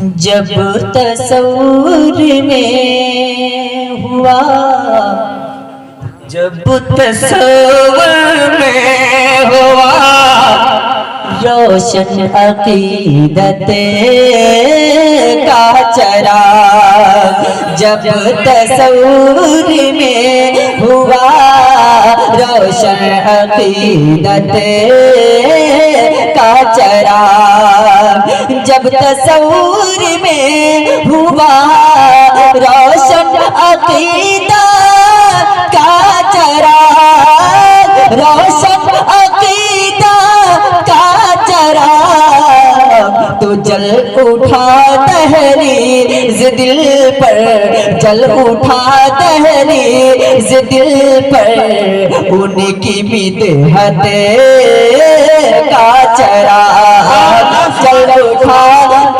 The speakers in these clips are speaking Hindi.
जब तस्वूर में हुआ, जब तस्वूर में हुआ रोशन अकीदत का चराग। जब तस्वूर में हुआ रोशन अकीदत का चराग। जब तस्वूर में हुआ रोशन अकीदत का चराग, रोशन अकीदत का चराग, तो जल उठा तहरीज दिल पर, जल उठा तहरीज दिल पर उनकी बिदअत का चराग। जल उठा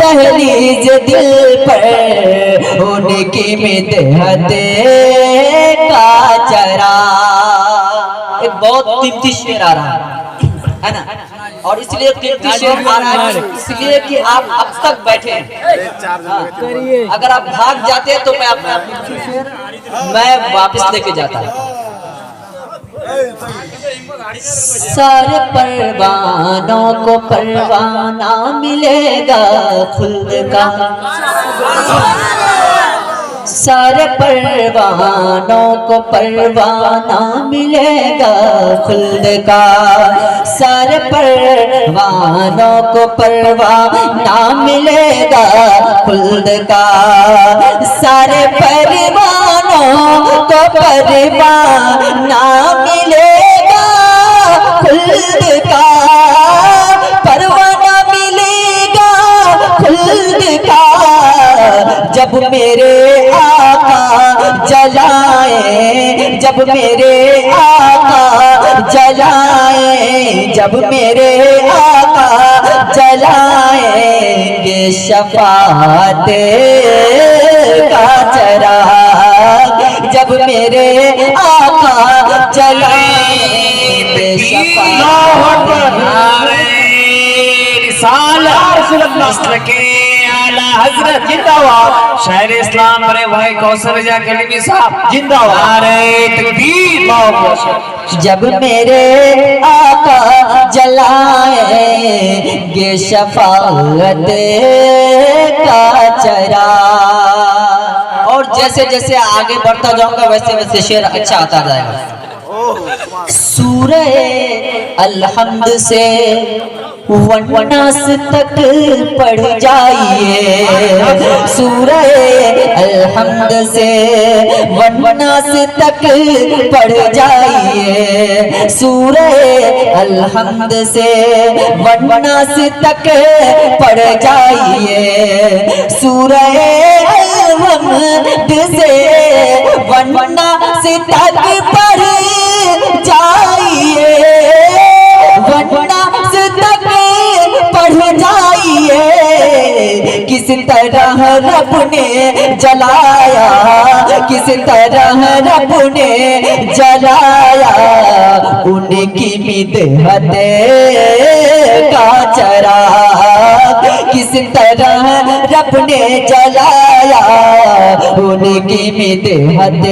तहरीज दिल पर उनकी बिदअत का चराग। एक बहुत कीमती शेर आ रहा है ना, और इसलिए कीमती शेर आ रहा है इसलिए कि आप अब तक बैठे हैं। अगर आप भाग जाते तो मैं अपना मैं वापस लेके जाता। सारे परवानों को परवाना मिलेगा खुल्द का, सारे परवानों को परवाना मिलेगा खुल्द का, सारे परवानों को परवाना मिलेगा खुल्द का, सारे परवानों को परवाना मिलेगा खुल्द का, परवाना मिलेगा खुल्द का। जब मेरे आका जलाए, जब मेरे आका जलाए, जब मेरे आका जलाएंगे शफाअत का चराग। जब मेरे आका जलाएंगे शफाअत हजरत जिंदाबाद। शायर इस्लाम बड़े भाई कौसर रजा कलीमी साहब जिंदाबाद। नारे तकबीर। जब मेरे आका जलाएंगे शफाअत का चराग। और जैसे जैसे आगे बढ़ता जाऊंगा वैसे वैसे शेर अच्छा आता जाएगा। सूरह अलहम्द से वन्नास तक पढ़ जाइए, सूरह अलहम्द से वन्नास तक पढ़ जाइए, सूरह अलहम्द से वन्नास तक पढ़ जाइए, सूरह अलहम्द से वन्नास तक पढ़ जाइए, वन्नास तक पढ़ जाइए। किस तरह रब ने जलाया, किस तरह रब ने जलाया उनकी बिदअत का चराग। किस तरह रब ने जलाया उनकी बिदअत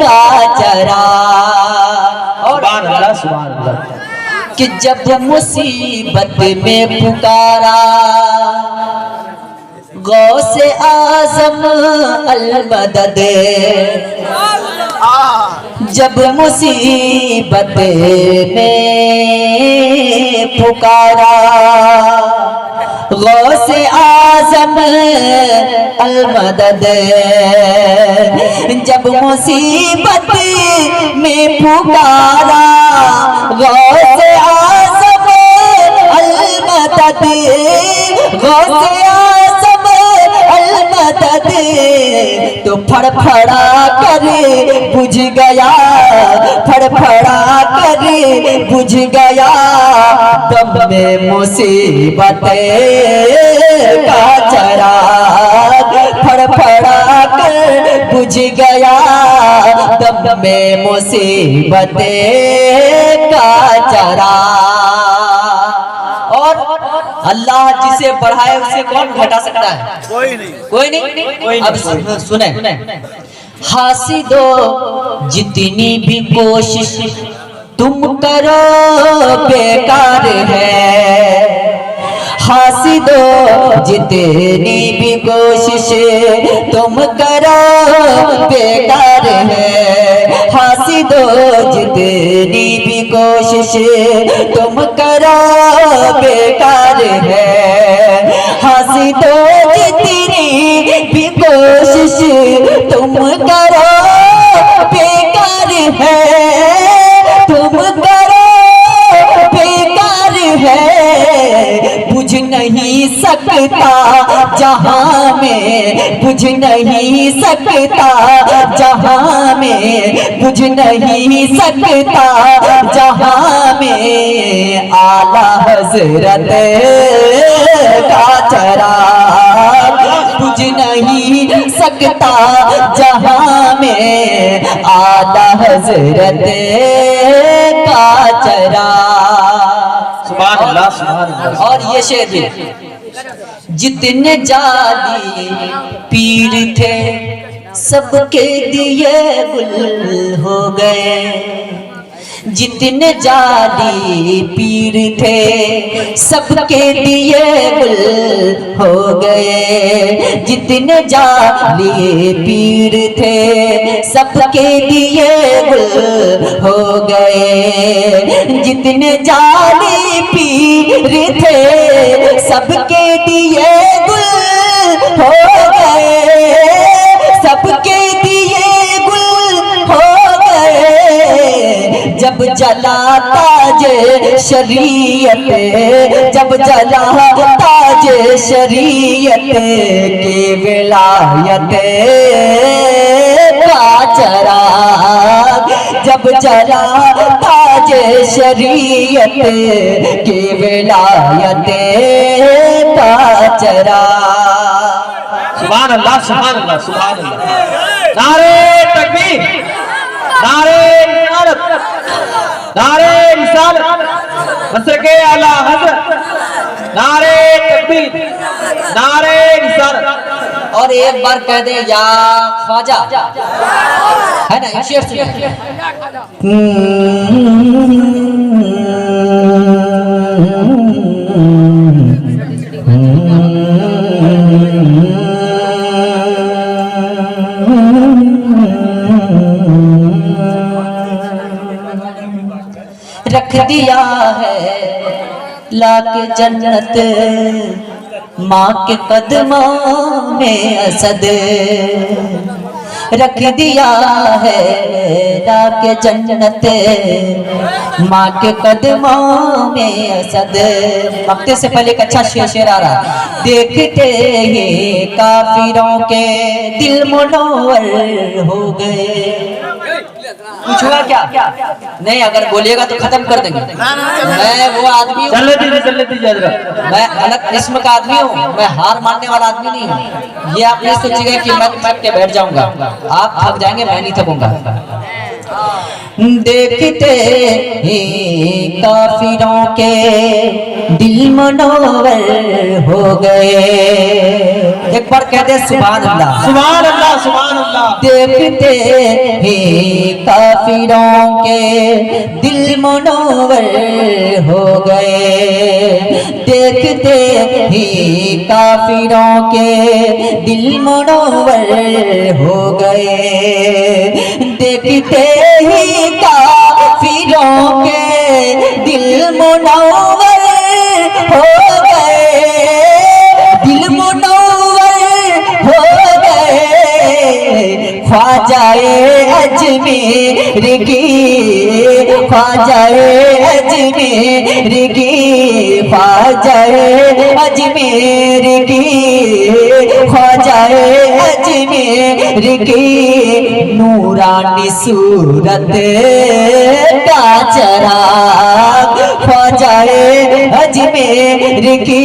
का चराग। और सुभान अल्लाह। कि जब मुसीबत में पुकारा गौसे आज़म अल-मदद, जब मुसीबत में पुकारा गौसे आज़म अल-मदद, जब मुसीबत में पुकारा गौसे आज़म अल-मदद, गौसे आज़म अल-मदद, तो फड़फड़ा कर बुझ गया, फड़फड़ा कर बुझ गया दम में मुसीबत का चराग। फड़फड़ा कर बुझ गया दम में मुसीबत का चराग। और अल्लाह जिसे बढ़ाए उसे कौन घटा सकता है? कोई नहीं। कोई नहीं। अब सुने, हासिदो जितनी भी कोशिश तुम करो बेकार है, हासिदो जितनी भी कोशिश तुम करो बेकार है, हासिदो जितनी भी कोशिश तुम करो बेकार है, हासिदो जितनी भी कोशिश तुम करो बेकार है, तुम करो बेकार है। बुझ नहीं सकता जहां में, बुझ नहीं सकता जहां में, बुझ नहीं सकता जहां में आला हजरत का चराग, बुझ नहीं सकता जहां में आला हजरत का चराग। सुभान अल्लाह, सुभान अल्लाह। और ये शेर भी, जितने जाली पीर थे सबके दिए गुल हो गए, जितने जाली पीर थे सबके दिए गुल हो गए, जितने जाली पीर थे सबके दिए गुल हो गए, जितने जाली पीर थे सबके दिए गुल हो गए, सबके दिए गुल हो गए। जब जला ताज शरीयत, जब जला ताज शरीयत के विलायत का चराग, जब जला ताज शरीयत के विलायत का चराग। सुभान अल्लाह, सुभान अल्लाह, सुभान अल्लाह। नारे तकबीर, नारे रिसालत, नारे रिसालत, मसरके आला हज़रत, नारे तकबीर, नारे रिसालत। और एक बार कह दे या ख्वाजा, है ना? शेर सुनिए। रख दिया है लाके जन्नत माँ के कदमों में असद, रख दिया है लाके जन्नत माँ के कदमों में असद। वक्ते से पहले एक अच्छा शेर आ रहा, देखते ही काफिरों के दिल मुनव्वर हो गए। कुछ हुआ क्या? नहीं, अगर बोलिएगा तो खत्म कर देंगे। मैं वो आदमी हूँ, चल दीजिए मैं अलग किस्म का आदमी हूँ, मैं हार मानने वाला आदमी नहीं हूँ। ये आप नहीं सोचिएगा कि मैं थक के बैठ जाऊंगा, आप थक जाएंगे, मैं नहीं थकूंगा। देखते ही काफिरों के दिल मुनव्वर हो गए। एक बार कह दे सुभान अल्लाह, सुभान अल्लाह, सुभान अल्लाह। देखते ही काफिरों के दिल मुनव्वर हो गए, देखते ही काफिरों के दिल मुनव्वर हो गए, देखते ही काफिरों के दिल मुनव्वर हो गए, दिल मुनव्वर हो गए। ख्वाजाए अजमेर की, ख्वाजाए अजमेर की, ख्वाजाए अजमेर की, ख्वाजाए अजमेर की नूरानी सूरत का चराग, ख्वाजाए अजमेर की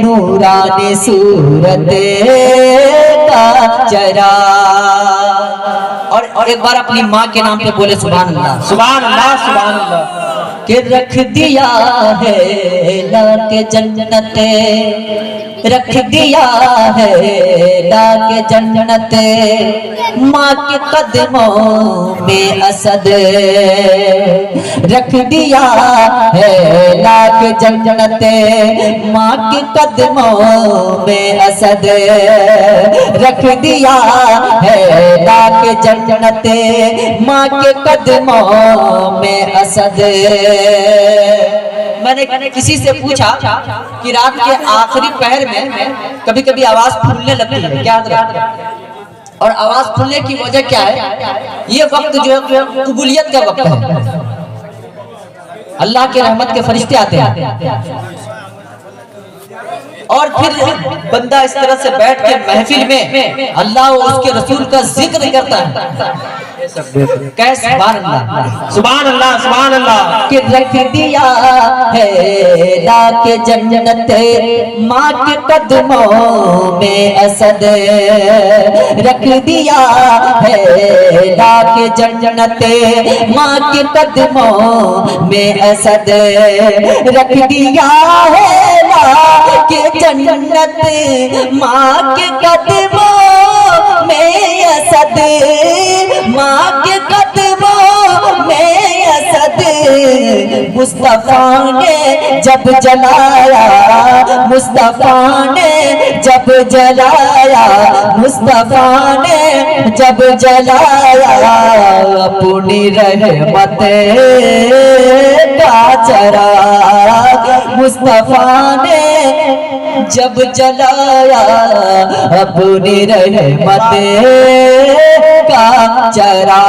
नूरानी सूरत का चराग। और एक बार अपनी माँ के नाम पे बोले सुभान अल्लाह, सुभान अल्लाह, सुभान अल्लाह। कि रख दिया है लाके जन्नत, रख दिया है लाके जन्नत, माँ के कदमों में असद, रख दिया है लाके जन्नत, माँ के कदमों में असद, रख दिया है लाके जन्नत, माँ के कदमों में असद। मैंने किसी से पूछा कि रात के आखिरी पहर में कभी कभी आवाज फूलने लगती है, क्या और आवाज फूलने की वजह क्या है? ये वक्त जो है कबूलियत का वक्त है, अल्लाह के रहमत के फरिश्ते आते हैं और फिर बंदा इस तरह से बैठ के महफिल में अल्लाह और उसके रसूल का जिक्र करता है। कैसे सुभान अल्लाह, सुभान अल्लाह, सुभान अल्लाह। कि रख दिया है लाके जन्नत, माँ के कदमों में असद, रख दिया है लाके जन्नत, माँ के कदमों में असद, रख दिया है लाके जन्नत, माँ के कदमों में असद, माँ के कदमों में असद, मुस्तफा ने जब जलाया, मुस्तफा ने जब जलाया, मुस्तफा ने जब जलाया, अपनी रहमत का चराग, मुस्तफा ने जब जलाया, अपनी रहमत का चराग।